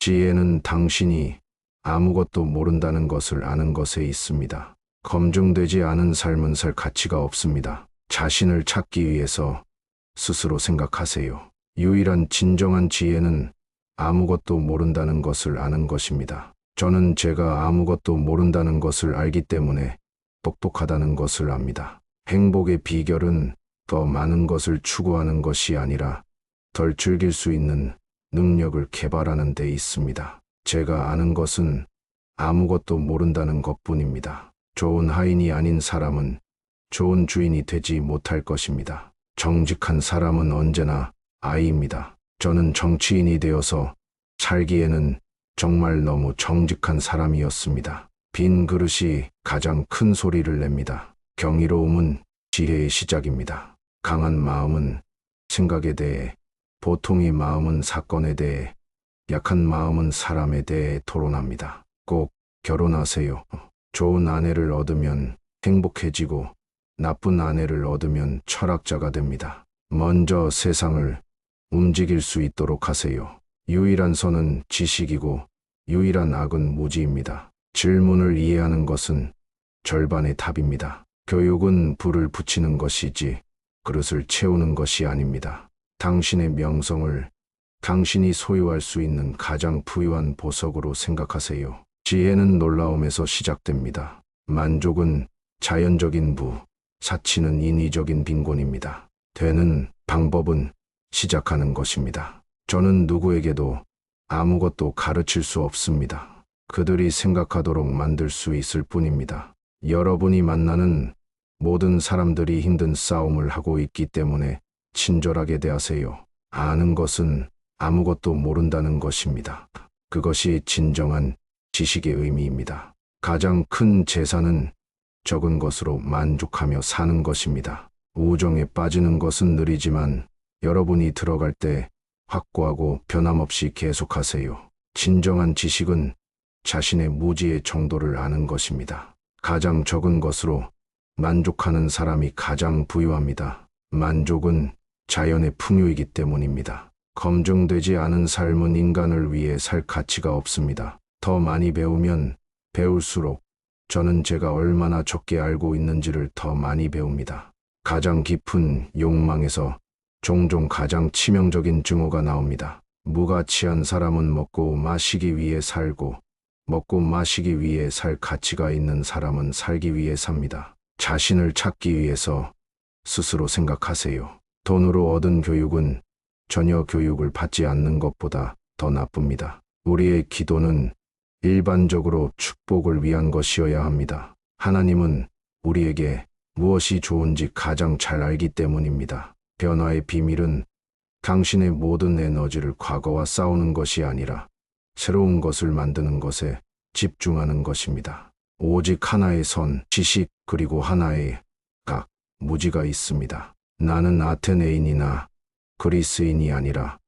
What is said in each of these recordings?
지혜는 당신이 아무것도 모른다는 것을 아는 것에 있습니다. 검증되지 않은 삶은 살 가치가 없습니다. 자신을 찾기 위해서 스스로 생각하세요. 유일한 진정한 지혜는 아무것도 모른다는 것을 아는 것입니다. 저는 제가 아무것도 모른다는 것을 알기 때문에 똑똑하다는 것을 압니다. 행복의 비결은 더 많은 것을 추구하는 것이 아니라 덜 즐길 수 있는 능력을 개발하는 데 있습니다. 제가 아는 것은 아무것도 모른다는 것뿐입니다. 좋은 하인이 아닌 사람은 좋은 주인이 되지 못할 것입니다. 정직한 사람은 언제나 아이입니다. 저는 정치인이 되어서 살기에는 정말 너무 정직한 사람이었습니다. 빈 그릇이 가장 큰 소리를 냅니다. 경이로움은 지혜의 시작입니다. 강한 마음은 생각에 대해, 보통의 마음은 사건에 대해, 약한 마음은 사람에 대해 토론합니다. 꼭 결혼하세요. 좋은 아내를 얻으면 행복해지고 나쁜 아내를 얻으면 철학자가 됩니다. 먼저 세상을 움직일 수 있도록 하세요. 유일한 선은 지식이고 유일한 악은 무지입니다. 질문을 이해하는 것은 절반의 답입니다. 교육은 불을 붙이는 것이지 그릇을 채우는 것이 아닙니다. 당신의 명성을 당신이 소유할 수 있는 가장 부유한 보석으로 생각하세요. 지혜는 놀라움에서 시작됩니다. 만족은 자연적인 부, 사치는 인위적인 빈곤입니다. 되는 방법은 시작하는 것입니다. 저는 누구에게도 아무것도 가르칠 수 없습니다. 그들이 생각하도록 만들 수 있을 뿐입니다. 여러분이 만나는 모든 사람들이 힘든 싸움을 하고 있기 때문에 친절하게 대하세요. 아는 것은 아무것도 모른다는 것입니다. 그것이 진정한 지식의 의미입니다. 가장 큰 재산은 적은 것으로 만족하며 사는 것입니다. 우정에 빠지는 것은 느리지만 여러분이 들어갈 때 확고하고 변함없이 계속하세요. 진정한 지식은 자신의 무지의 정도를 아는 것입니다. 가장 적은 것으로 만족하는 사람이 가장 부유합니다. 만족은 자연의 풍요이기 때문입니다. 검증되지 않은 삶은 인간을 위해 살 가치가 없습니다. 더 많이 배우면 배울수록 저는 제가 얼마나 적게 알고 있는지를 더 많이 배웁니다. 가장 깊은 욕망에서 종종 가장 치명적인 증오가 나옵니다. 무가치한 사람은 먹고 마시기 위해 살고, 먹고 마시기 위해 살 가치가 있는 사람은 살기 위해 삽니다. 자신을 찾기 위해서 스스로 생각하세요. 돈으로 얻은 교육은 전혀 교육을 받지 않는 것보다 더 나쁩니다. 우리의 기도는 일반적으로 축복을 위한 것이어야 합니다. 하나님은 우리에게 무엇이 좋은지 가장 잘 알기 때문입니다. 변화의 비밀은 당신의 모든 에너지를 과거와 싸우는 것이 아니라 새로운 것을 만드는 것에 집중하는 것입니다. 오직 하나의 선, 지식, 그리고 하나의 각, 무지가 있습니다. 나는 아테네인이나 그리스인이 아니라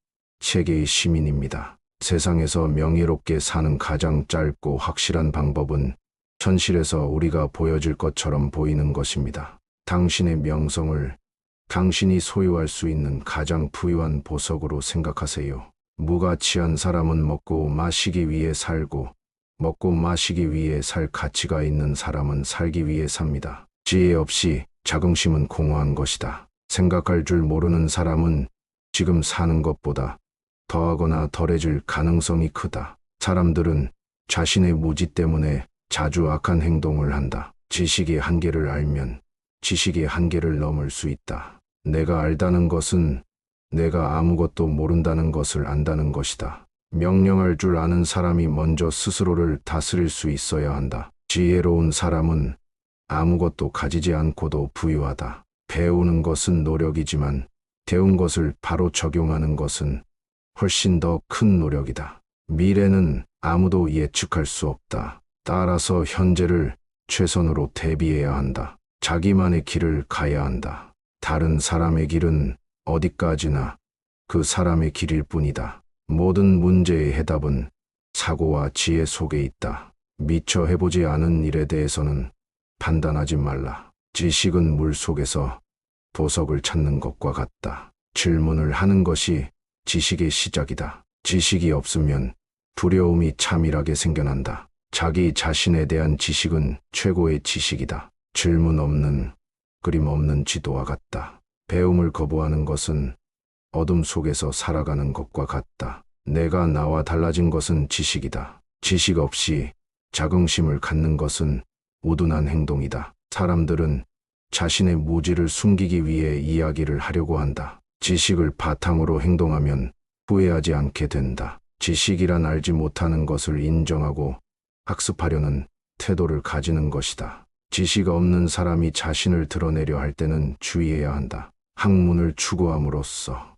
세계의 시민입니다. 세상에서 명예롭게 사는 가장 짧고 확실한 방법은 현실에서 우리가 보여질 것처럼 보이는 것입니다. 당신의 명성을 당신이 소유할 수 있는 가장 부유한 보석으로 생각하세요. 무가치한 사람은 먹고 마시기 위해 살고, 먹고 마시기 위해 살 가치가 있는 사람은 살기 위해 삽니다. 지혜 없이 자긍심은 공허한 것이다. 생각할 줄 모르는 사람은 지금 사는 것보다 더하거나 덜해질 가능성이 크다. 사람들은 자신의 무지 때문에 자주 악한 행동을 한다. 지식의 한계를 알면 지식의 한계를 넘을 수 있다. 내가 알다는 것은 내가 아무것도 모른다는 것을 안다는 것이다. 명령할 줄 아는 사람이 먼저 스스로를 다스릴 수 있어야 한다. 지혜로운 사람은 아무것도 가지지 않고도 부유하다. 배우는 것은 노력이지만 배운 것을 바로 적용하는 것은 훨씬 더 큰 노력이다. 미래는 아무도 예측할 수 없다. 따라서 현재를 최선으로 대비해야 한다. 자기만의 길을 가야 한다. 다른 사람의 길은 어디까지나 그 사람의 길일 뿐이다. 모든 문제의 해답은 사고와 지혜 속에 있다. 미처 해보지 않은 일에 대해서는 판단하지 말라. 지식은 물 속에서 보석을 찾는 것과 같다. 질문을 하는 것이 지식의 시작이다. 지식이 없으면 두려움이 차밀하게 생겨난다. 자기 자신에 대한 지식은 최고의 지식이다. 질문 없는, 그림 없는 지도와 같다. 배움을 거부하는 것은 어둠 속에서 살아가는 것과 같다. 내가 나와 달라진 것은 지식이다. 지식 없이 자긍심을 갖는 것은 우둔한 행동이다. 사람들은 자신의 무지를 숨기기 위해 이야기를 하려고 한다. 지식을 바탕으로 행동하면 후회하지 않게 된다. 지식이란 알지 못하는 것을 인정하고 학습하려는 태도를 가지는 것이다. 지식 없는 사람이 자신을 드러내려 할 때는 주의해야 한다. 학문을 추구함으로써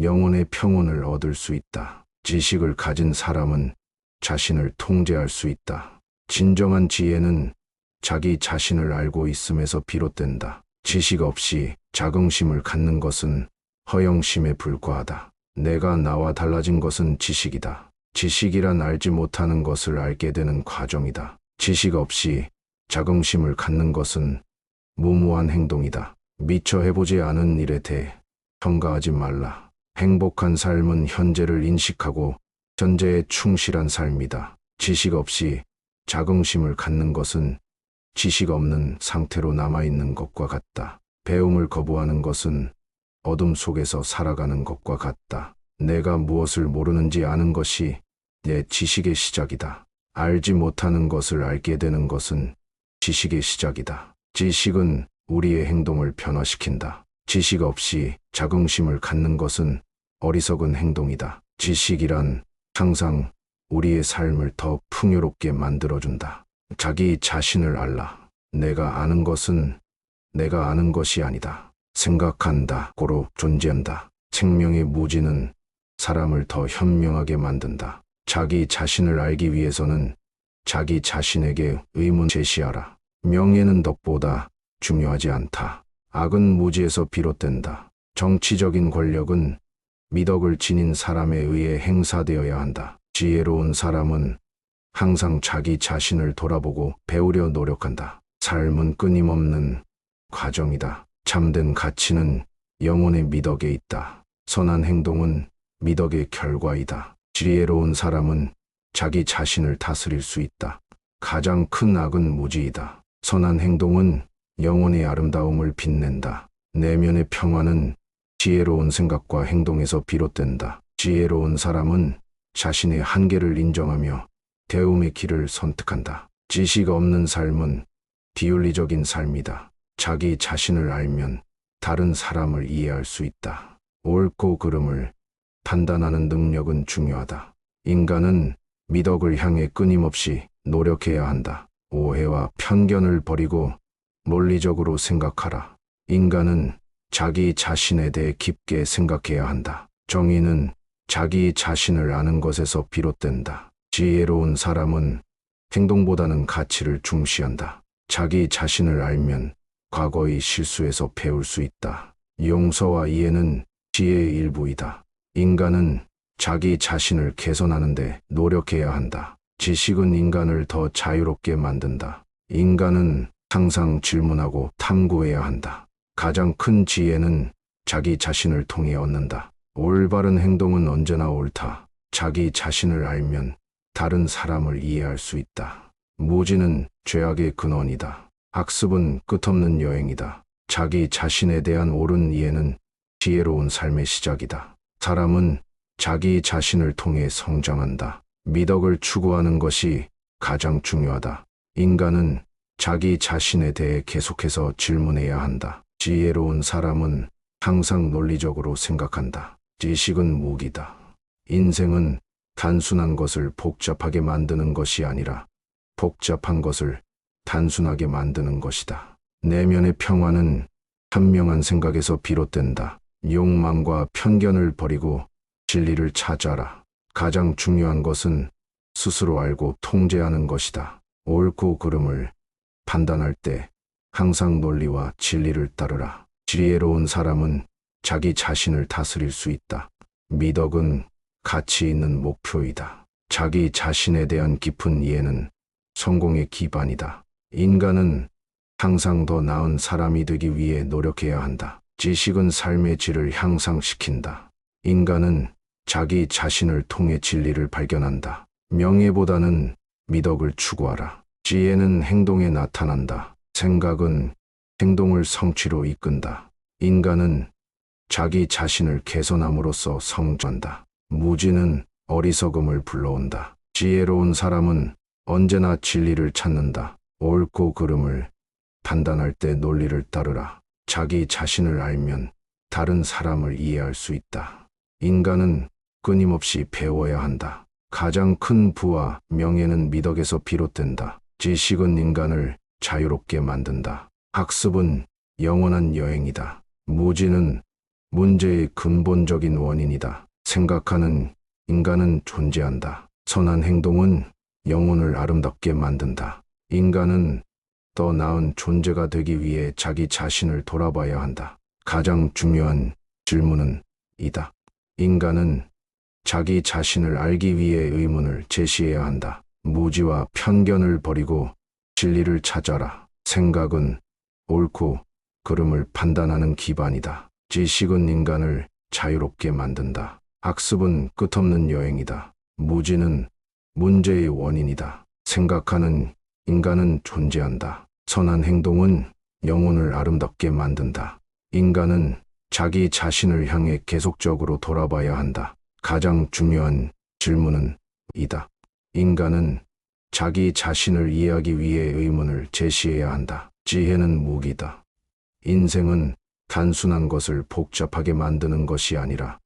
영혼의 평온을 얻을 수 있다. 지식을 가진 사람은 자신을 통제할 수 있다. 진정한 지혜는 자기 자신을 알고 있음에서 비롯된다. 지식 없이 자긍심을 갖는 것은 허영심에 불과하다. 내가 나와 달라진 것은 지식이다. 지식이란 알지 못하는 것을 알게 되는 과정이다. 지식 없이 자긍심을 갖는 것은 무모한 행동이다. 미처 해보지 않은 일에 대해 평가하지 말라. 행복한 삶은 현재를 인식하고 현재에 충실한 삶이다. 지식 없이 자긍심을 갖는 것은 지식 없는 상태로 남아있는 것과 같다. 배움을 거부하는 것은 어둠 속에서 살아가는 것과 같다. 내가 무엇을 모르는지 아는 것이 내 지식의 시작이다. 알지 못하는 것을 알게 되는 것은 지식의 시작이다. 지식은 우리의 행동을 변화시킨다. 지식 없이 자긍심을 갖는 것은 어리석은 행동이다. 지식이란 항상 우리의 삶을 더 풍요롭게 만들어준다. 자기 자신을 알라. 내가 아는 것은 내가 아는 것이 아니다. 생각한다. 고로 존재한다. 생명의 무지는 사람을 더 현명하게 만든다. 자기 자신을 알기 위해서는 자기 자신에게 의문 제시하라. 명예는 덕보다 중요하지 않다. 악은 무지에서 비롯된다. 정치적인 권력은 미덕을 지닌 사람에 의해 행사되어야 한다. 지혜로운 사람은 항상 자기 자신을 돌아보고 배우려 노력한다. 삶은 끊임없는 과정이다. 참된 가치는 영혼의 미덕에 있다. 선한 행동은 미덕의 결과이다. 지혜로운 사람은 자기 자신을 다스릴 수 있다. 가장 큰 악은 무지이다. 선한 행동은 영혼의 아름다움을 빛낸다. 내면의 평화는 지혜로운 생각과 행동에서 비롯된다. 지혜로운 사람은 자신의 한계를 인정하며 배움의 길을 선택한다. 지식 없는 삶은 비윤리적인 삶이다. 자기 자신을 알면 다른 사람을 이해할 수 있다. 옳고 그름을 판단하는 능력은 중요하다. 인간은 미덕을 향해 끊임없이 노력해야 한다. 오해와 편견을 버리고 논리적으로 생각하라. 인간은 자기 자신에 대해 깊게 생각해야 한다. 정의는 자기 자신을 아는 것에서 비롯된다. 지혜로운 사람은 행동보다는 가치를 중시한다. 자기 자신을 알면 과거의 실수에서 배울 수 있다. 용서와 이해는 지혜의 일부이다. 인간은 자기 자신을 개선하는 데 노력해야 한다. 지식은 인간을 더 자유롭게 만든다. 인간은 항상 질문하고 탐구해야 한다. 가장 큰 지혜는 자기 자신을 통해 얻는다. 올바른 행동은 언제나 옳다. 자기 자신을 알면 다른 사람을 이해할 수 있다. 무지는 죄악의 근원이다. 학습은 끝없는 여행이다. 자기 자신에 대한 옳은 이해는 지혜로운 삶의 시작이다. 사람은 자기 자신을 통해 성장한다. 미덕을 추구하는 것이 가장 중요하다. 인간은 자기 자신에 대해 계속해서 질문해야 한다. 지혜로운 사람은 항상 논리적으로 생각한다. 지식은 무기다. 인생은 단순한 것을 복잡하게 만드는 것이 아니라 복잡한 것을 단순하게 만드는 것이다. 내면의 평화는 현명한 생각에서 비롯된다. 욕망과 편견을 버리고 진리를 찾아라. 가장 중요한 것은 스스로 알고 통제하는 것이다. 옳고 그름을 판단할 때 항상 논리와 진리를 따르라. 지혜로운 사람은 자기 자신을 다스릴 수 있다. 미덕은 가치 있는 목표이다. 자기 자신에 대한 깊은 이해는 성공의 기반이다. 인간은 항상 더 나은 사람이 되기 위해 노력해야 한다. 지식은 삶의 질을 향상시킨다. 인간은 자기 자신을 통해 진리를 발견한다. 명예보다는 미덕을 추구하라. 지혜는 행동에 나타난다. 생각은 행동을 성취로 이끈다. 인간은 자기 자신을 개선함으로써 성장한다. 무지는 어리석음을 불러온다. 지혜로운 사람은 언제나 진리를 찾는다. 옳고 그름을 판단할 때 논리를 따르라. 자기 자신을 알면 다른 사람을 이해할 수 있다. 인간은 끊임없이 배워야 한다. 가장 큰 부와 명예는 미덕에서 비롯된다. 지식은 인간을 자유롭게 만든다. 학습은 영원한 여행이다. 무지는 문제의 근본적인 원인이다. 생각하는 인간은 존재한다. 선한 행동은 영혼을 아름답게 만든다. 인간은 더 나은 존재가 되기 위해 자기 자신을 돌아봐야 한다. 가장 중요한 질문은 이다. 인간은 자기 자신을 알기 위해 의문을 제시해야 한다. 무지와 편견을 버리고 진리를 찾아라. 생각은 옳고 그름을 판단하는 기반이다. 지식은 인간을 자유롭게 만든다. 학습은 끝없는 여행이다. 무지는 문제의 원인이다. 생각하는 인간은 존재한다. 선한 행동은 영혼을 아름답게 만든다. 인간은 자기 자신을 향해 계속적으로 돌아봐야 한다. 가장 중요한 질문은 이다. 인간은 자기 자신을 이해하기 위해 의문을 제시해야 한다. 지혜는 무기다. 인생은 단순한 것을 복잡하게 만드는 것이 아니라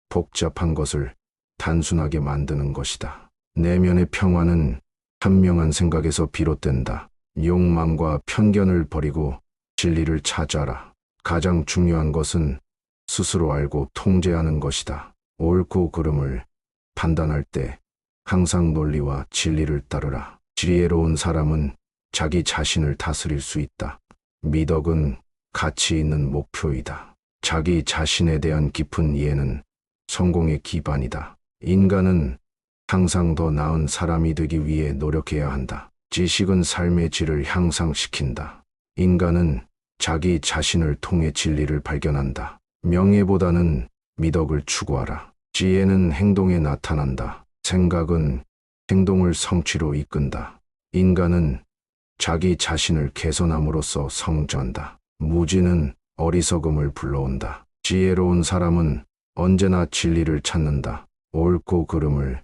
복잡한 것을 단순하게 만드는 것이다. 내면의 평화는 현명한 생각에서 비롯된다. 욕망과 편견을 버리고 진리를 찾아라. 가장 중요한 것은 스스로 알고 통제하는 것이다. 옳고 그름을 판단할 때 항상 논리와 진리를 따르라. 지혜로운 사람은 자기 자신을 다스릴 수 있다. 미덕은 가치 있는 목표이다. 자기 자신에 대한 깊은 이해는 성공의 기반이다. 인간은 항상 더 나은 사람이 되기 위해 노력해야 한다. 지식은 삶의 질을 향상시킨다. 인간은 자기 자신을 통해 진리를 발견한다. 명예보다는 미덕을 추구하라. 지혜는 행동에 나타난다. 생각은 행동을 성취로 이끈다. 인간은 자기 자신을 개선함으로써 성장한다. 무지는 어리석음을 불러온다. 지혜로운 사람은 언제나 진리를 찾는다. 옳고 그름을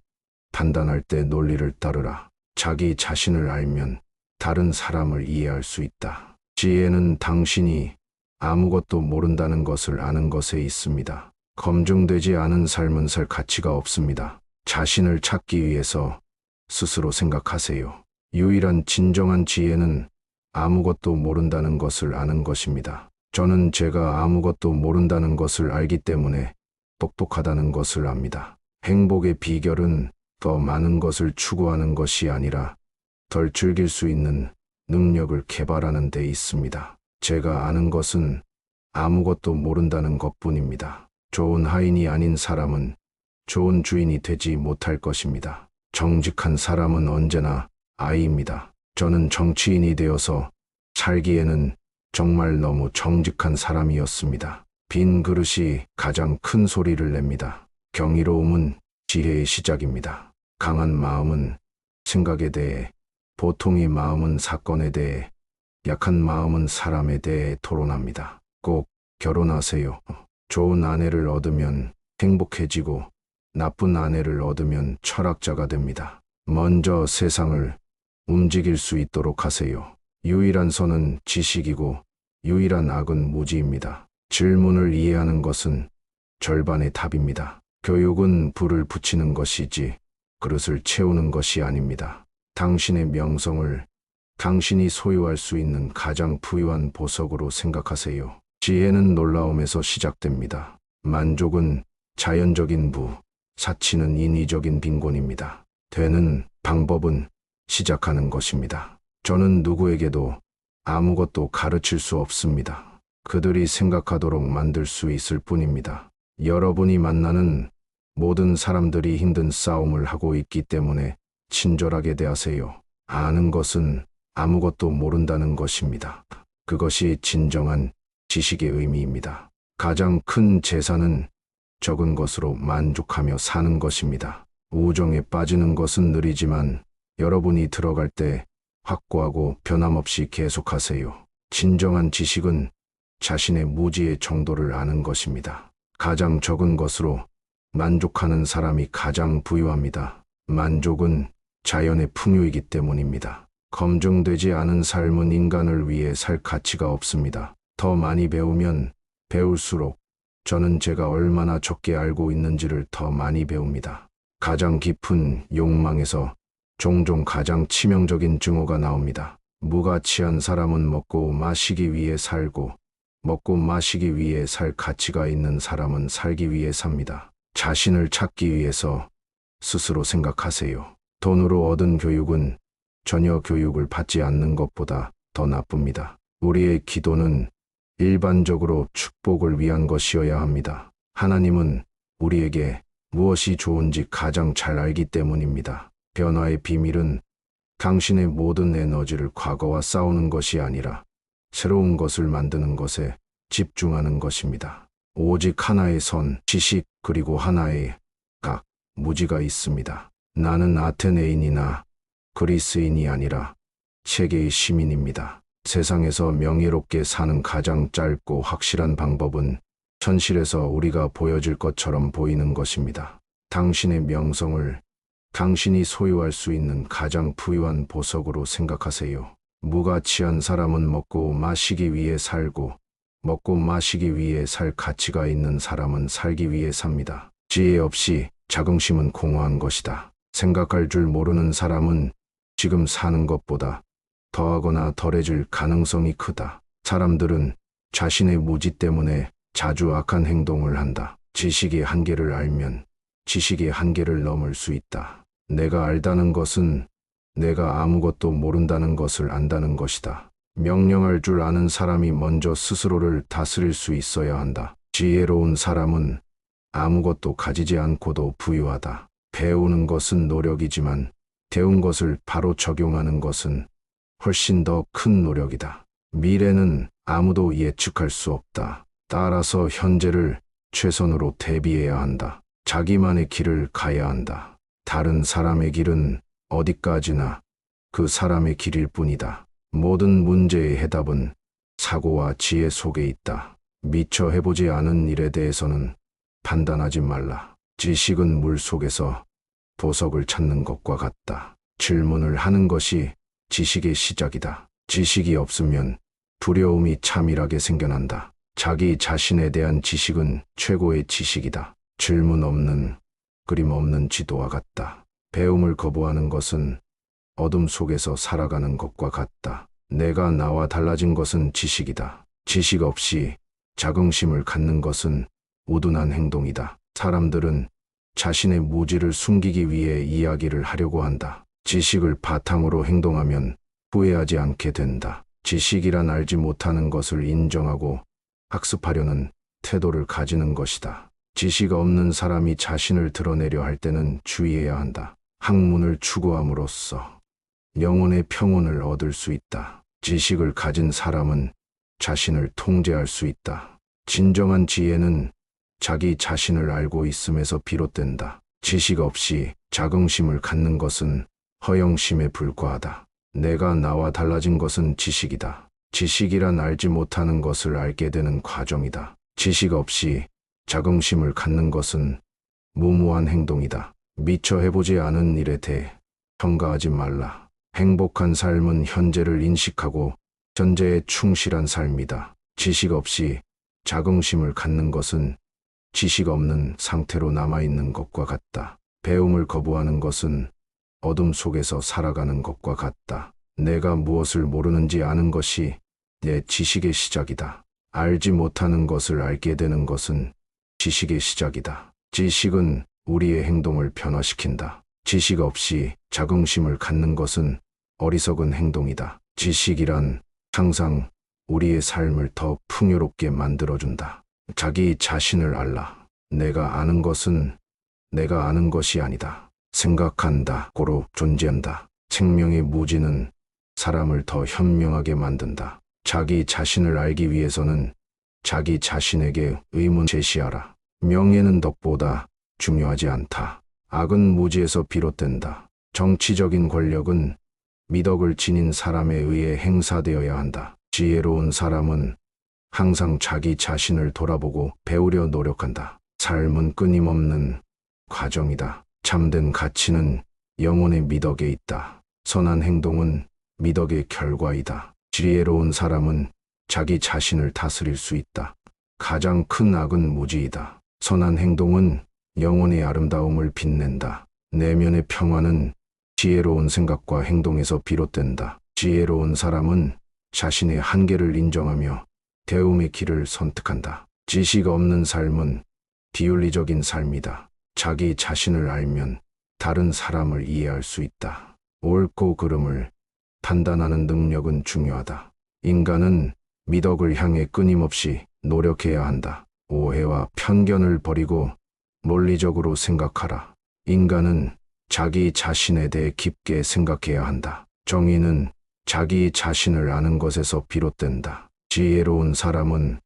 판단할 때 논리를 따르라. 자기 자신을 알면 다른 사람을 이해할 수 있다. 지혜는 당신이 아무것도 모른다는 것을 아는 것에 있습니다. 검증되지 않은 삶은 살 가치가 없습니다. 자신을 찾기 위해서 스스로 생각하세요. 유일한 진정한 지혜는 아무것도 모른다는 것을 아는 것입니다. 저는 제가 아무것도 모른다는 것을 알기 때문에 똑똑하다는 것을 압니다. 행복의 비결은 더 많은 것을 추구하는 것이 아니라 덜 즐길 수 있는 능력을 개발하는 데 있습니다. 제가 아는 것은 아무것도 모른다는 것뿐입니다. 좋은 하인이 아닌 사람은 좋은 주인이 되지 못할 것입니다. 정직한 사람은 언제나 아이입니다. 저는 정치인이 되어서 살기에는 정말 너무 정직한 사람이었습니다. 빈 그릇이 가장 큰 소리를 냅니다. 경이로움은 지혜의 시작입니다. 강한 마음은 생각에 대해, 보통의 마음은 사건에 대해, 약한 마음은 사람에 대해 토론합니다. 꼭 결혼하세요. 좋은 아내를 얻으면 행복해지고 나쁜 아내를 얻으면 철학자가 됩니다. 먼저 세상을 움직일 수 있도록 하세요. 유일한 선은 지식이고 유일한 악은 무지입니다. 질문을 이해하는 것은 절반의 답입니다. 교육은 불을 붙이는 것이지 그릇을 채우는 것이 아닙니다. 당신의 명성을 당신이 소유할 수 있는 가장 부유한 보석으로 생각하세요. 지혜는 놀라움에서 시작됩니다. 만족은 자연적인 부, 사치는 인위적인 빈곤입니다. 되는 방법은 시작하는 것입니다. 저는 누구에게도 아무것도 가르칠 수 없습니다. 그들이 생각하도록 만들 수 있을 뿐입니다. 여러분이 만나는 모든 사람들이 힘든 싸움을 하고 있기 때문에 친절하게 대하세요. 아는 것은 아무것도 모른다는 것입니다. 그것이 진정한 지식의 의미입니다. 가장 큰 재산은 적은 것으로 만족하며 사는 것입니다. 우정에 빠지는 것은 느리지만 여러분이 들어갈 때 확고하고 변함없이 계속하세요. 진정한 지식은 자신의 무지의 정도를 아는 것입니다. 가장 적은 것으로 만족하는 사람이 가장 부유합니다. 만족은 자연의 풍요이기 때문입니다. 검증되지 않은 삶은 인간을 위해 살 가치가 없습니다. 더 많이 배우면 배울수록 저는 제가 얼마나 적게 알고 있는지를 더 많이 배웁니다. 가장 깊은 욕망에서 종종 가장 치명적인 증오가 나옵니다. 무가치한 사람은 먹고 마시기 위해 살고, 먹고 마시기 위해 살 가치가 있는 사람은 살기 위해 삽니다. 자신을 찾기 위해서 스스로 생각하세요. 돈으로 얻은 교육은 전혀 교육을 받지 않는 것보다 더 나쁩니다. 우리의 기도는 일반적으로 축복을 위한 것이어야 합니다. 하나님은 우리에게 무엇이 좋은지 가장 잘 알기 때문입니다. 변화의 비밀은 당신의 모든 에너지를 과거와 싸우는 것이 아니라 새로운 것을 만드는 것에 집중하는 것입니다. 오직 하나의 선, 지식, 그리고 하나의 각, 무지가 있습니다. 나는 아테네인이나 그리스인이 아니라 세계의 시민입니다. 세상에서 명예롭게 사는 가장 짧고 확실한 방법은 현실에서 우리가 보여질 것처럼 보이는 것입니다. 당신의 명성을 당신이 소유할 수 있는 가장 부유한 보석으로 생각하세요. 무가치한 사람은 먹고 마시기 위해 살고, 먹고 마시기 위해 살 가치가 있는 사람은 살기 위해 삽니다. 지혜 없이 자긍심은 공허한 것이다. 생각할 줄 모르는 사람은 지금 사는 것보다 더하거나 덜해질 가능성이 크다. 사람들은 자신의 무지 때문에 자주 악한 행동을 한다. 지식의 한계를 알면 지식의 한계를 넘을 수 있다. 내가 알다는 것은 내가 아무것도 모른다는 것을 안다는 것이다. 명령할 줄 아는 사람이 먼저 스스로를 다스릴 수 있어야 한다. 지혜로운 사람은 아무것도 가지지 않고도 부유하다. 배우는 것은 노력이지만 배운 것을 바로 적용하는 것은 훨씬 더 큰 노력이다. 미래는 아무도 예측할 수 없다. 따라서 현재를 최선으로 대비해야 한다. 자기만의 길을 가야 한다. 다른 사람의 길은 어디까지나 그 사람의 길일 뿐이다. 모든 문제의 해답은 사고와 지혜 속에 있다. 미처 해보지 않은 일에 대해서는 판단하지 말라. 지식은 물 속에서 보석을 찾는 것과 같다. 질문을 하는 것이 지식의 시작이다. 지식이 없으면 두려움이 차밀하게 생겨난다. 자기 자신에 대한 지식은 최고의 지식이다. 질문 없는, 그림 없는 지도와 같다. 배움을 거부하는 것은 어둠 속에서 살아가는 것과 같다. 내가 나와 달라진 것은 지식이다. 지식 없이 자긍심을 갖는 것은 우둔한 행동이다. 사람들은 자신의 무지를 숨기기 위해 이야기를 하려고 한다. 지식을 바탕으로 행동하면 후회하지 않게 된다. 지식이란 알지 못하는 것을 인정하고 학습하려는 태도를 가지는 것이다. 지식 없는 사람이 자신을 드러내려 할 때는 주의해야 한다. 학문을 추구함으로써 영혼의 평온을 얻을 수 있다. 지식을 가진 사람은 자신을 통제할 수 있다. 진정한 지혜는 자기 자신을 알고 있음에서 비롯된다. 지식 없이 자긍심을 갖는 것은 허영심에 불과하다. 내가 나와 달라진 것은 지식이다. 지식이란 알지 못하는 것을 알게 되는 과정이다. 지식 없이 자긍심을 갖는 것은 무모한 행동이다. 미처 해보지 않은 일에 대해 평가하지 말라. 행복한 삶은 현재를 인식하고 현재에 충실한 삶이다. 지식 없이 자긍심을 갖는 것은 지식 없는 상태로 남아있는 것과 같다. 배움을 거부하는 것은 어둠 속에서 살아가는 것과 같다. 내가 무엇을 모르는지 아는 것이 내 지식의 시작이다. 알지 못하는 것을 알게 되는 것은 지식의 시작이다. 지식은 우리의 행동을 변화시킨다. 지식 없이 자긍심을 갖는 것은 어리석은 행동이다. 지식이란 항상 우리의 삶을 더 풍요롭게 만들어준다. 자기 자신을 알라. 내가 아는 것은 내가 아는 것이 아니다. 생각한다. 고로 존재한다. 생명의 무지는 사람을 더 현명하게 만든다. 자기 자신을 알기 위해서는 자기 자신에게 의문 제시하라. 명예는 덕보다 중요하지 않다. 악은 무지에서 비롯된다. 정치적인 권력은 미덕을 지닌 사람에 의해 행사되어야 한다. 지혜로운 사람은 항상 자기 자신을 돌아보고 배우려 노력한다. 삶은 끊임없는 과정이다. 참된 가치는 영혼의 미덕에 있다. 선한 행동은 미덕의 결과이다. 지혜로운 사람은 자기 자신을 다스릴 수 있다. 가장 큰 악은 무지이다. 선한 행동은 영혼의 아름다움을 빛낸다. 내면의 평화는 지혜로운 생각과 행동에서 비롯된다. 지혜로운 사람은 자신의 한계를 인정하며 배움의 길을 선택한다. 지식 없는 삶은 비윤리적인 삶이다. 자기 자신을 알면 다른 사람을 이해할 수 있다. 옳고 그름을 판단하는 능력은 중요하다. 인간은 미덕을 향해 끊임없이 노력해야 한다. 오해와 편견을 버리고 논리적으로 생각하라. 인간은 자기 자신에 대해 깊게 생각해야 한다. 정의는 자기 자신을 아는 것에서 비롯된다. 지혜로운 사람은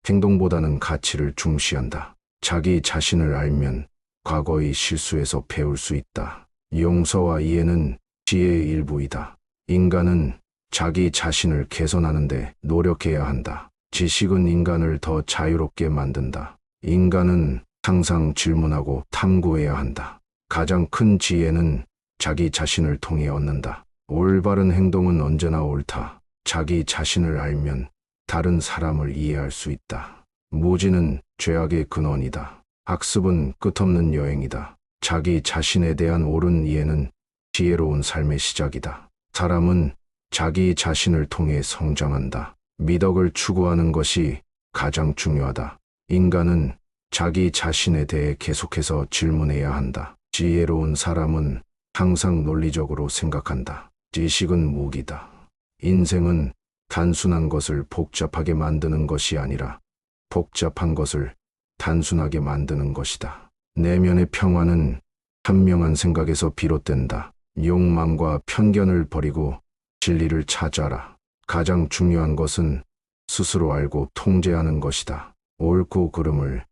행동보다는 가치를 중시한다. 자기 자신을 알면 과거의 실수에서 배울 수 있다. 용서와 이해는 지혜의 일부이다. 인간은 자기 자신을 개선하는 데 노력해야 한다. 지식은 인간을 더 자유롭게 만든다. 인간은 항상 질문하고 탐구해야 한다. 가장 큰 지혜는 자기 자신을 통해 얻는다. 올바른 행동은 언제나 옳다. 자기 자신을 알면 다른 사람을 이해할 수 있다. 무지는 죄악의 근원이다. 학습은 끝없는 여행이다. 자기 자신에 대한 옳은 이해는 지혜로운 삶의 시작이다. 사람은 자기 자신을 통해 성장한다. 미덕을 추구하는 것이 가장 중요하다. 인간은 자기 자신에 대해 계속해서 질문해야 한다. 지혜로운 사람은 항상 논리적으로 생각한다. 지식은 무기다. 인생은 단순한 것을 복잡하게 만드는 것이 아니라 복잡한 것을 단순하게 만드는 것이다. 내면의 평화는 현명한 생각에서 비롯된다. 욕망과 편견을 버리고 진리를 찾아라. 가장 중요한 것은 스스로 알고 통제하는 것이다. 옳고 그름을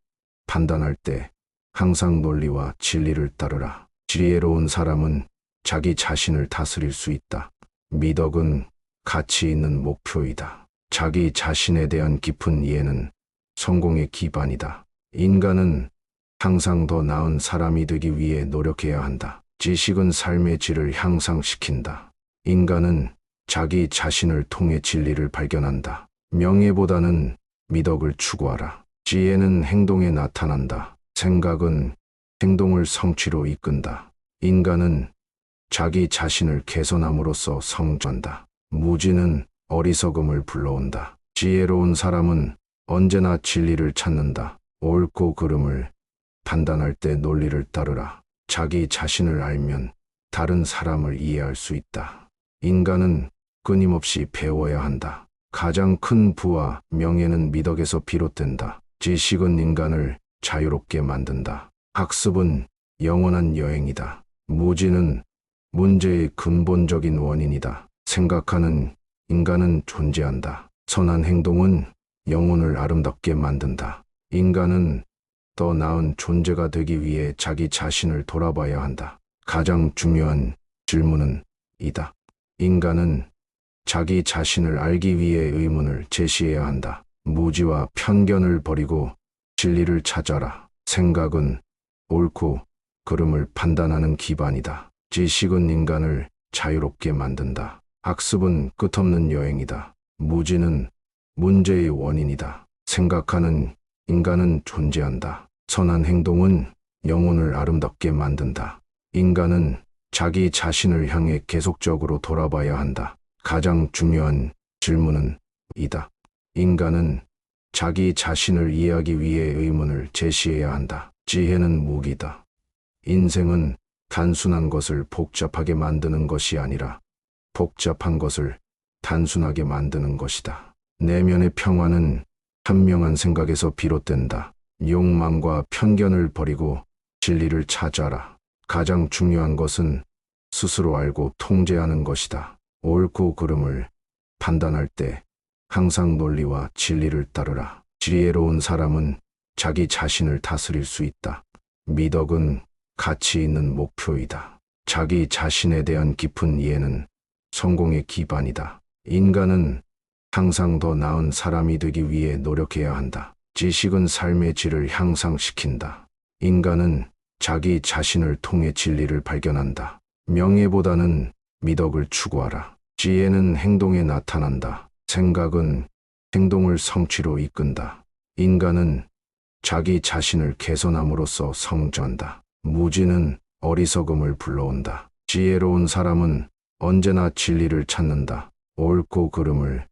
판단할 때 항상 논리와 진리를 따르라. 지혜로운 사람은 자기 자신을 다스릴 수 있다. 미덕은 가치 있는 목표이다. 자기 자신에 대한 깊은 이해는 성공의 기반이다. 인간은 항상 더 나은 사람이 되기 위해 노력해야 한다. 지식은 삶의 질을 향상시킨다. 인간은 자기 자신을 통해 진리를 발견한다. 명예보다는 미덕을 추구하라. 지혜는 행동에 나타난다. 생각은 행동을 성취로 이끈다. 인간은 자기 자신을 개선함으로써 성장한다. 무지는 어리석음을 불러온다. 지혜로운 사람은 언제나 진리를 찾는다. 옳고 그름을 판단할 때 논리를 따르라. 자기 자신을 알면 다른 사람을 이해할 수 있다. 인간은 끊임없이 배워야 한다. 가장 큰 부와 명예는 미덕에서 비롯된다. 지식은 인간을 자유롭게 만든다. 학습은 영원한 여행이다. 무지는 문제의 근본적인 원인이다. 생각하는 인간은 존재한다. 선한 행동은 영혼을 아름답게 만든다. 인간은 더 나은 존재가 되기 위해 자기 자신을 돌아봐야 한다. 가장 중요한 질문은 이다. 인간은 자기 자신을 알기 위해 의문을 제시해야 한다. 무지와 편견을 버리고 진리를 찾아라. 생각은 옳고 그름을 판단하는 기반이다. 지식은 인간을 자유롭게 만든다. 학습은 끝없는 여행이다. 무지는 문제의 원인이다. 생각하는 인간은 존재한다. 선한 행동은 영혼을 아름답게 만든다. 인간은 자기 자신을 향해 계속적으로 돌아봐야 한다. 가장 중요한 질문은 이다. 인간은 자기 자신을 이해하기 위해 의문을 제시해야 한다. 지혜는 무기다. 인생은 단순한 것을 복잡하게 만드는 것이 아니라 복잡한 것을 단순하게 만드는 것이다. 내면의 평화는 현명한 생각에서 비롯된다. 욕망과 편견을 버리고 진리를 찾아라. 가장 중요한 것은 스스로 알고 통제하는 것이다. 옳고 그름을 판단할 때 항상 논리와 진리를 따르라. 지혜로운 사람은 자기 자신을 다스릴 수 있다. 미덕은 가치 있는 목표이다. 자기 자신에 대한 깊은 이해는 성공의 기반이다. 인간은 항상 더 나은 사람이 되기 위해 노력해야 한다. 지식은 삶의 질을 향상시킨다. 인간은 자기 자신을 통해 진리를 발견한다. 명예보다는 미덕을 추구하라. 지혜는 행동에 나타난다. 생각은 행동을 성취로 이끈다. 인간은 자기 자신을 개선함으로써 성장한다. 무지는 어리석음을 불러온다. 지혜로운 사람은 언제나 진리를 찾는다. 옳고 그름을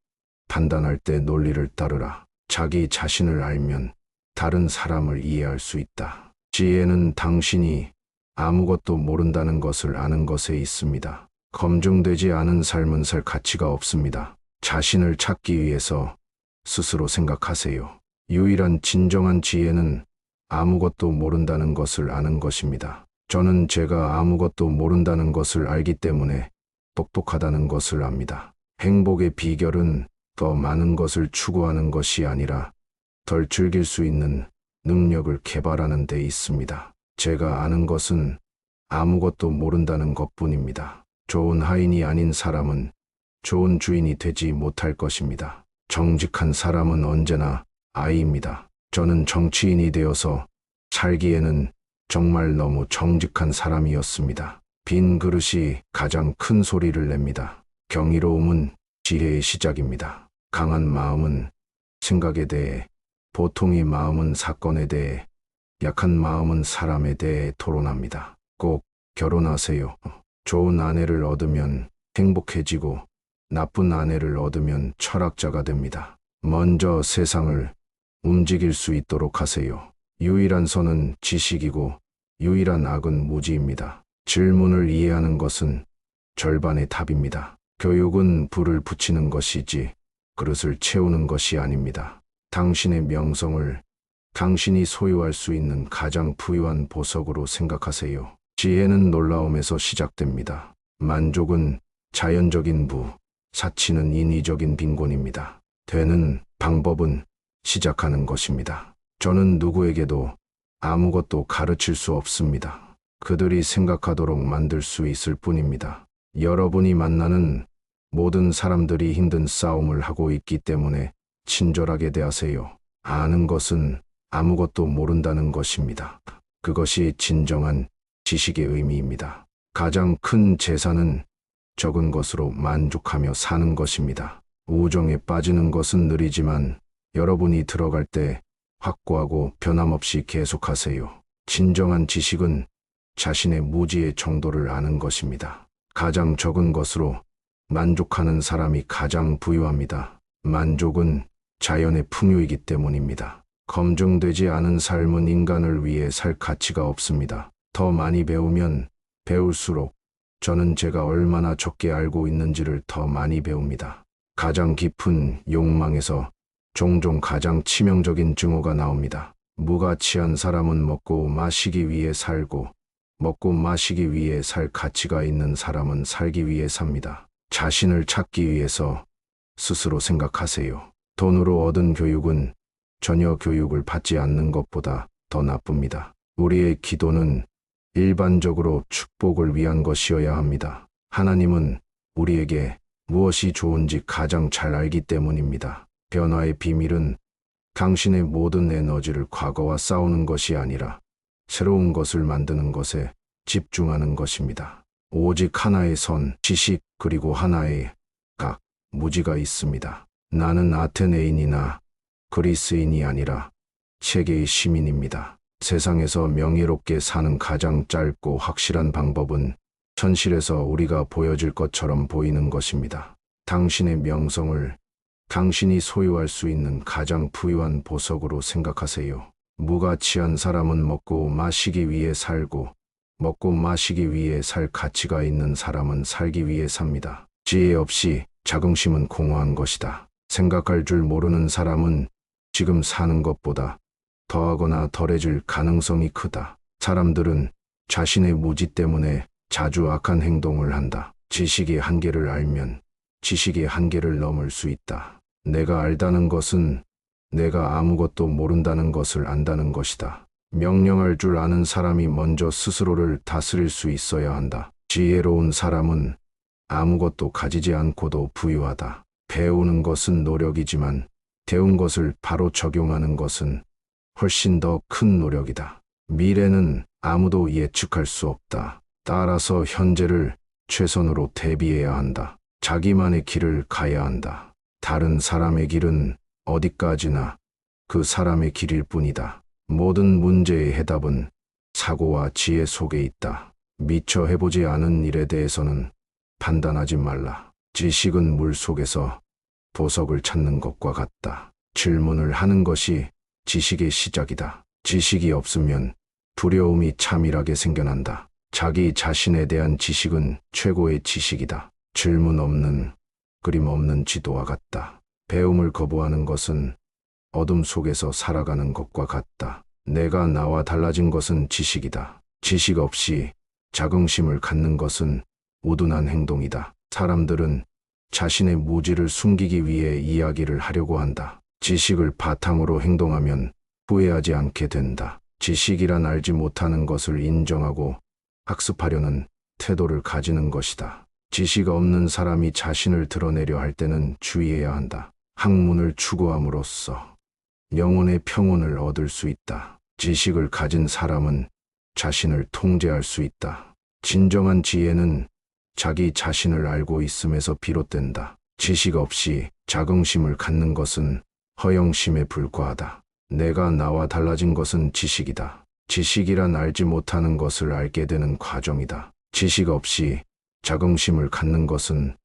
판단할 때 논리를 따르라. 자기 자신을 알면 다른 사람을 이해할 수 있다. 지혜는 당신이 아무것도 모른다는 것을 아는 것에 있습니다. 검증되지 않은 삶은 살 가치가 없습니다. 자신을 찾기 위해서 스스로 생각하세요. 유일한 진정한 지혜는 아무것도 모른다는 것을 아는 것입니다. 저는 제가 아무것도 모른다는 것을 알기 때문에 똑똑하다는 것을 압니다. 행복의 비결은 더 많은 것을 추구하는 것이 아니라 덜 즐길 수 있는 능력을 개발하는 데 있습니다. 제가 아는 것은 아무것도 모른다는 것뿐입니다. 좋은 하인이 아닌 사람은 좋은 주인이 되지 못할 것입니다. 정직한 사람은 언제나 아이입니다. 저는 정치인이 되어서 살기에는 정말 너무 정직한 사람이었습니다. 빈 그릇이 가장 큰 소리를 냅니다. 경이로움은 지혜의 시작입니다. 강한 마음은 생각에 대해, 보통의 마음은 사건에 대해, 약한 마음은 사람에 대해 토론합니다. 꼭 결혼하세요. 좋은 아내를 얻으면 행복해지고 나쁜 아내를 얻으면 철학자가 됩니다. 먼저 세상을 움직일 수 있도록 하세요. 유일한 선은 지식이고 유일한 악은 무지입니다. 질문을 이해하는 것은 절반의 답입니다. 교육은 불을 붙이는 것이지 그릇을 채우는 것이 아닙니다. 당신의 명성을 당신이 소유할 수 있는 가장 부유한 보석으로 생각하세요. 지혜는 놀라움에서 시작됩니다. 만족은 자연적인 부, 사치는 인위적인 빈곤입니다. 되는 방법은 시작하는 것입니다. 저는 누구에게도 아무것도 가르칠 수 없습니다. 그들이 생각하도록 만들 수 있을 뿐입니다. 여러분이 만나는 모든 사람들이 힘든 싸움을 하고 있기 때문에 친절하게 대하세요. 아는 것은 아무것도 모른다는 것입니다. 그것이 진정한 지식의 의미입니다. 가장 큰 재산은 적은 것으로 만족하며 사는 것입니다. 우정에 빠지는 것은 느리지만 여러분이 들어갈 때 확고하고 변함없이 계속하세요. 진정한 지식은 자신의 무지의 정도를 아는 것입니다. 가장 적은 것으로 만족하는 사람이 가장 부유합니다. 만족은 자연의 풍요이기 때문입니다. 검증되지 않은 삶은 인간을 위해 살 가치가 없습니다. 더 많이 배우면 배울수록 저는 제가 얼마나 적게 알고 있는지를 더 많이 배웁니다. 가장 깊은 욕망에서 종종 가장 치명적인 증오가 나옵니다. 무가치한 사람은 먹고 마시기 위해 살고 먹고 마시기 위해 살 가치가 있는 사람은 살기 위해 삽니다. 자신을 찾기 위해서 스스로 생각하세요. 돈으로 얻은 교육은 전혀 교육을 받지 않는 것보다 더 나쁩니다. 우리의 기도는 일반적으로 축복을 위한 것이어야 합니다. 하나님은 우리에게 무엇이 좋은지 가장 잘 알기 때문입니다. 변화의 비밀은 당신의 모든 에너지를 과거와 싸우는 것이 아니라 새로운 것을 만드는 것에 집중하는 것입니다. 오직 하나의 선, 지식, 그리고 하나의 각, 무지가 있습니다. 나는 아테네인이나 그리스인이 아니라 세계의 시민입니다. 세상에서 명예롭게 사는 가장 짧고 확실한 방법은 현실에서 우리가 보여질 것처럼 보이는 것입니다. 당신의 명성을 당신이 소유할 수 있는 가장 부유한 보석으로 생각하세요. 무가치한 사람은 먹고 마시기 위해 살고 먹고 마시기 위해 살 가치가 있는 사람은 살기 위해 삽니다. 지혜 없이 자긍심은 공허한 것이다. 생각할 줄 모르는 사람은 지금 사는 것보다 더하거나 덜해질 가능성이 크다. 사람들은 자신의 무지 때문에 자주 악한 행동을 한다. 지식의 한계를 알면 지식의 한계를 넘을 수 있다. 내가 알다는 것은 내가 아무것도 모른다는 것을 안다는 것이다. 명령할 줄 아는 사람이 먼저 스스로를 다스릴 수 있어야 한다. 지혜로운 사람은 아무것도 가지지 않고도 부유하다. 배우는 것은 노력이지만 배운 것을 바로 적용하는 것은 훨씬 더 큰 노력이다. 미래는 아무도 예측할 수 없다. 따라서 현재를 최선으로 대비해야 한다. 자기만의 길을 가야 한다. 다른 사람의 길은 어디까지나 그 사람의 길일 뿐이다. 모든 문제의 해답은 사고와 지혜 속에 있다. 미처 해보지 않은 일에 대해서는 판단하지 말라. 지식은 물 속에서 보석을 찾는 것과 같다. 질문을 하는 것이 지식의 시작이다. 지식이 없으면 두려움이 차밀하게 생겨난다. 자기 자신에 대한 지식은 최고의 지식이다. 질문 없는, 그림 없는 지도와 같다. 배움을 거부하는 것은 어둠 속에서 살아가는 것과 같다. 내가 나와 달라진 것은 지식이다. 지식 없이 자긍심을 갖는 것은 우둔한 행동이다. 사람들은 자신의 무지를 숨기기 위해 이야기를 하려고 한다. 지식을 바탕으로 행동하면 후회하지 않게 된다. 지식이란 알지 못하는 것을 인정하고 학습하려는 태도를 가지는 것이다. 지식 없는 사람이 자신을 드러내려 할 때는 주의해야 한다. 학문을 추구함으로써 영혼의 평온을 얻을 수 있다. 지식을 가진 사람은 자신을 통제할 수 있다. 진정한 지혜는 자기 자신을 알고 있음에서 비롯된다. 지식 없이 자긍심을 갖는 것은 허영심에 불과하다. 내가 나와 달라진 것은 지식이다. 지식이란 알지 못하는 것을 알게 되는 과정이다. 지식 없이 자긍심을 갖는 것은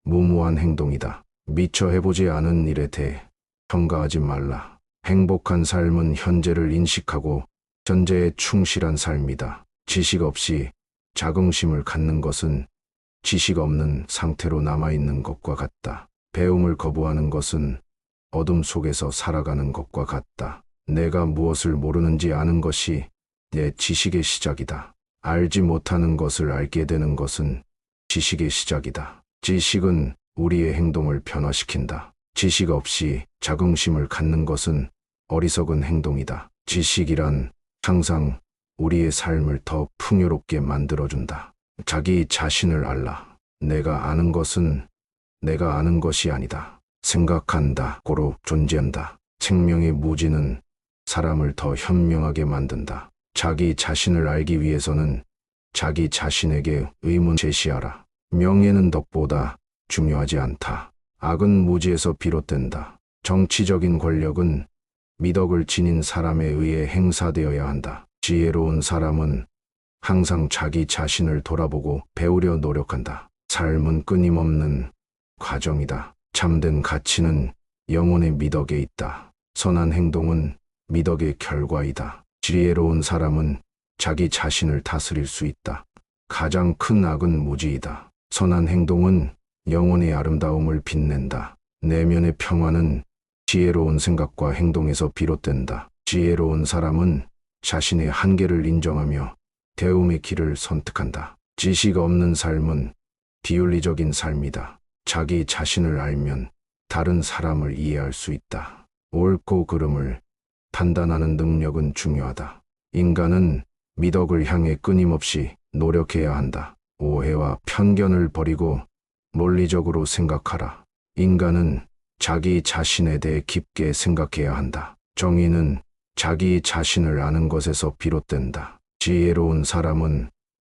무모한 행동이다. 미처 해보지 않은 일에 대해 평가하지 말라. 행복한 삶은 현재를 인식하고 현재에 충실한 삶이다. 지식 없이 자긍심을 갖는 것은 지식 없는 상태로 남아있는 것과 같다. 배움을 거부하는 것은 어둠 속에서 살아가는 것과 같다. 내가 무엇을 모르는지 아는 것이 내 지식의 시작이다. 알지 못하는 것을 알게 되는 것은 지식의 시작이다. 지식은 우리의 행동을 변화시킨다. 지식 없이 자긍심을 갖는 것은 어리석은 행동이다. 지식이란 항상 우리의 삶을 더 풍요롭게 만들어준다. 자기 자신을 알라. 내가 아는 것은 내가 아는 것이 아니다. 생각한다. 고로 존재한다. 생명의 무지는 사람을 더 현명하게 만든다. 자기 자신을 알기 위해서는 자기 자신에게 의문 제시하라. 명예는 덕보다 중요하지 않다. 악은 무지에서 비롯된다. 정치적인 권력은 미덕을 지닌 사람에 의해 행사되어야 한다. 지혜로운 사람은 항상 자기 자신을 돌아보고 배우려 노력한다. 삶은 끊임없는 과정이다. 참된 가치는 영혼의 미덕에 있다. 선한 행동은 미덕의 결과이다. 지혜로운 사람은 자기 자신을 다스릴 수 있다. 가장 큰 악은 무지이다. 선한 행동은 영혼의 아름다움을 빛낸다. 내면의 평화는 지혜로운 생각과 행동에서 비롯된다. 지혜로운 사람은 자신의 한계를 인정하며 배움의 길을 선택한다. 지식 없는 삶은 비윤리적인 삶이다. 자기 자신을 알면 다른 사람을 이해할 수 있다. 옳고 그름을 판단하는 능력은 중요하다. 인간은 미덕을 향해 끊임없이 노력해야 한다. 오해와 편견을 버리고 논리적으로 생각하라. 인간은 자기 자신에 대해 깊게 생각해야 한다. 정의는 자기 자신을 아는 것에서 비롯된다. 지혜로운 사람은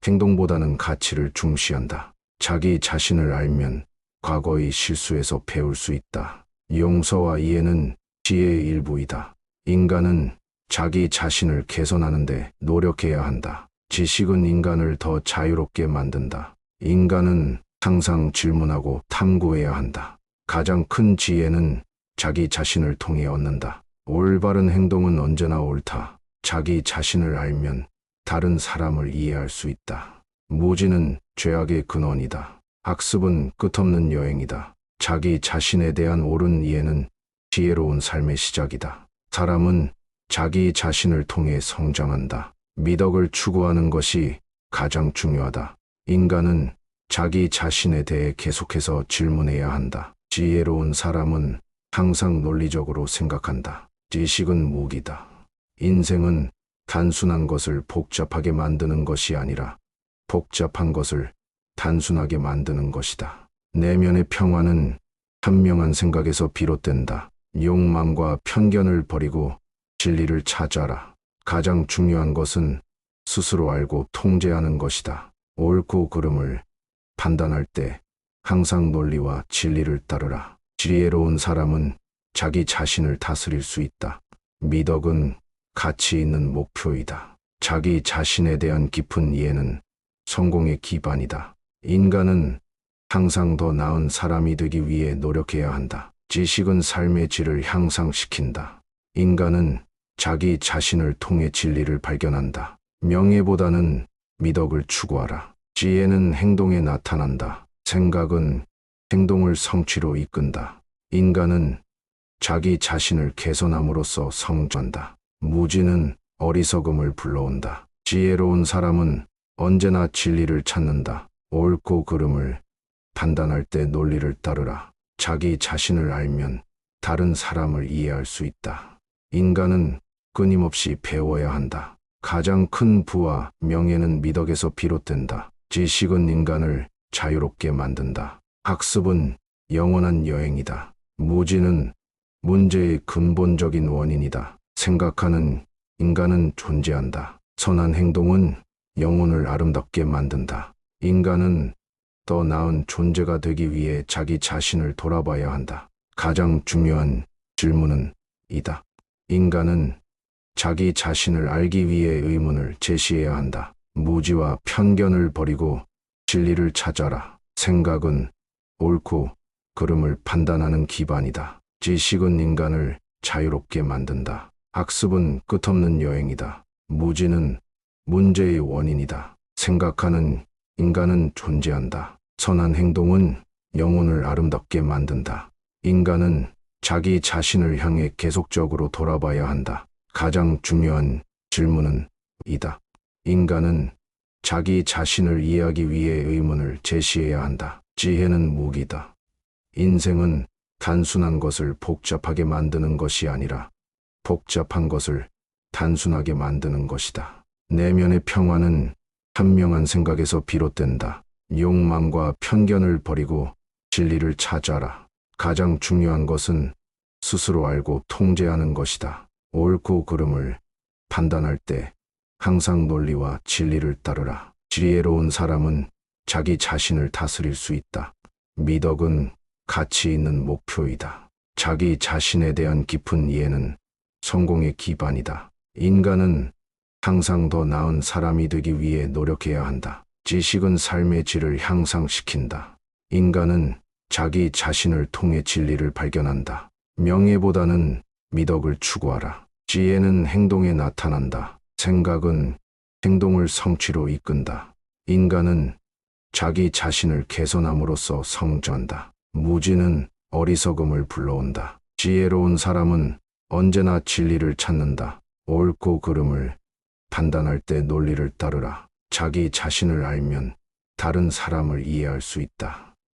행동보다는 가치를 중시한다. 자기 자신을 알면 과거의 실수에서 배울 수 있다. 용서와 이해는 지혜의 일부이다. 인간은 자기 자신을 개선하는 데 노력해야 한다. 지식은 인간을 더 자유롭게 만든다. 인간은 항상 질문하고 탐구해야 한다. 가장 큰 지혜는 자기 자신을 통해 얻는다. 올바른 행동은 언제나 옳다. 자기 자신을 알면 다른 사람을 이해할 수 있다. 무지는 죄악의 근원이다. 학습은 끝없는 여행이다. 자기 자신에 대한 옳은 이해는 지혜로운 삶의 시작이다. 사람은 자기 자신을 통해 성장한다. 미덕을 추구하는 것이 가장 중요하다. 인간은 자기 자신에 대해 계속해서 질문해야 한다. 지혜로운 사람은 항상 논리적으로 생각한다. 지식은 무기다. 인생은 단순한 것을 복잡하게 만드는 것이 아니라 복잡한 것을 단순하게 만드는 것이다. 내면의 평화는 현명한 생각에서 비롯된다. 욕망과 편견을 버리고 진리를 찾아라. 가장 중요한 것은 스스로 알고 통제하는 것이다. 옳고 그름을 판단할 때 항상 논리와 진리를 따르라. 지혜로운 사람은 자기 자신을 다스릴 수 있다. 미덕은 가치 있는 목표이다. 자기 자신에 대한 깊은 이해는 성공의 기반이다. 인간은 항상 더 나은 사람이 되기 위해 노력해야 한다. 지식은 삶의 질을 향상시킨다. 인간은 자기 자신을 통해 진리를 발견한다. 명예보다는 미덕을 추구하라. 지혜는 행동에 나타난다. 생각은 행동을 성취로 이끈다. 인간은 자기 자신을 개선함으로써 성장한다. 무지는 어리석음을 불러온다. 지혜로운 사람은 언제나 진리를 찾는다. 옳고 그름을 판단할 때 논리를 따르라. 자기 자신을 알면 다른 사람을 이해할 수 있다. 인간은 끊임없이 배워야 한다. 가장 큰 부와 명예는 미덕에서 비롯된다. 지식은 인간을 자유롭게 만든다. 학습은 영원한 여행이다. 무지는 문제의 근본적인 원인이다. 생각하는 인간은 존재한다. 선한 행동은 영혼을 아름답게 만든다. 인간은 더 나은 존재가 되기 위해 자기 자신을 돌아봐야 한다. 가장 중요한 질문은 이다. 인간은 자기 자신을 알기 위해 의문을 제시해야 한다. 무지와 편견을 버리고 진리를 찾아라. 생각은 옳고 그름을 판단하는 기반이다. 지식은 인간을 자유롭게 만든다. 학습은 끝없는 여행이다. 무지는 문제의 원인이다. 생각하는 인간은 존재한다. 선한 행동은 영혼을 아름답게 만든다. 인간은 자기 자신을 향해 계속적으로 돌아봐야 한다. 가장 중요한 질문은 이다. 인간은 자기 자신을 이해하기 위해 의문을 제시해야 한다. 지혜는 무기다. 인생은 단순한 것을 복잡하게 만드는 것이 아니라 복잡한 것을 단순하게 만드는 것이다. 내면의 평화는 현명한 생각에서 비롯된다. 욕망과 편견을 버리고 진리를 찾아라. 가장 중요한 것은 스스로 알고 통제하는 것이다. 옳고 그름을 판단할 때 항상 논리와 진리를 따르라. 지혜로운 사람은 자기 자신을 다스릴 수 있다. 미덕은 가치 있는 목표이다. 자기 자신에 대한 깊은 이해는 성공의 기반이다. 인간은 항상 더 나은 사람이 되기 위해 노력해야 한다. 지식은 삶의 질을 향상시킨다. 인간은 자기 자신을 통해 진리를 발견한다. 명예보다는 미덕을 추구하라. 지혜는 행동에 나타난다. 생각은 행동을 성취로 이끈다. 인간은 자기 자신을 개선함으로써 성장한다. 무지는 어리석음을 불러온다. 지혜로운 사람은 언제나 진리를 찾는다. 옳고 그름을 판단할 때 논리를 따르라. 자기 자신을 알면 다른 사람을 이해할 수 있다.